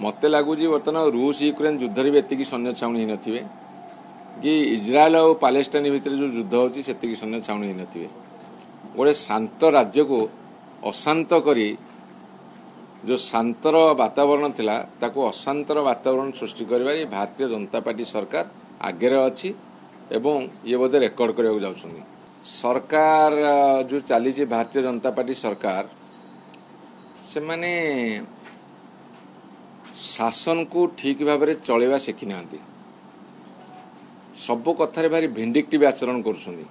मत लगुच बर्तमान रूस यूक्रेन युद्ध भी एति सैन्य छाउणी नथिबे कि इज्राएल और पालेस्टाइन भितर जो युद्ध होची सेति सैन्य छाउणी नथिबे। गोटे शांत राज्य को अशांत करी जो शांतर वातावरण थिला ताको अशांतर वातावरण सृष्टि करिबारी भारतीय जनता पार्टी सरकार आगे अच्छी एवं ये बोधे रेकर्ड करने जाउछन्ती। सरकार जो चली भारतीय जनता पार्टी सरकार से माने शासन को ठीक भाव में चलवा शिखी ना सब कथार भारी भिंडिक्टिव आचरण करुछन्ती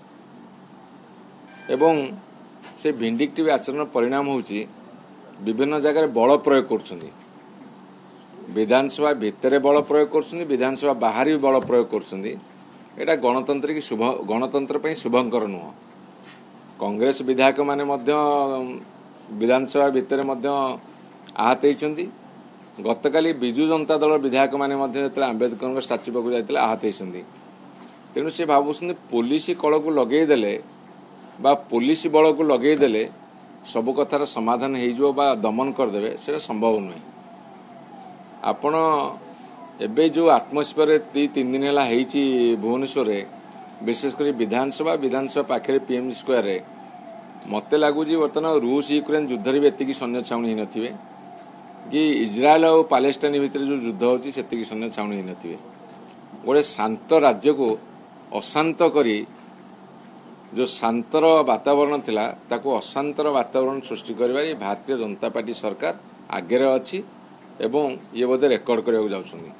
एवं से भिंडिक्टिव आचरण परिणाम होची विभिन्न जगह बल प्रयोग करुछन्ती। विधानसभा भितर बल प्रयोग करुछन्ती, विधानसभा बाहर भी बल प्रयोग करुछन्ती। एटा गणतंत्र की गणतंत्र पे शुभंकर नुह। कांग्रेस विधायक माने मध्य विधानसभा भितर मध्य आहत होइछन्ती। गतकाली बिजु जनता दल विधायक माने मध्य जतले आंबेडकर स्टाच्यू पाक जाइतले आहत होइछन्ती। तेणु से भावुछन्ती पुलिस कल को लगेई देले बा पुलिस बल को लगेई देले सब कथार समाधान हो बा दमन करदे से संभव नुहे। आपण एबे जो आटमोस्फियर 2-3 दिन है भुवनेश्वर विशेषकर विधानसभा पाखे पीएम स्क्वायर रे मत लगुच बर्तमान रूस यूक्रेन युद्ध भी एति सैन्य छाउणी नथिबे कि इज्राएल और पालेस्टाइन भितर जो युद्ध होची सेति सैन्य छाउणी नथिबे। गोटे शांत राज्य को अशांत करी जो शांतर वातावरण थिला ताको अशांतर वातावरण सृष्टि करिबारी भारतीय जनता पार्टी सरकार आगे अच्छी एवं ये बोधे रेकर्ड करने जाउछन्ती।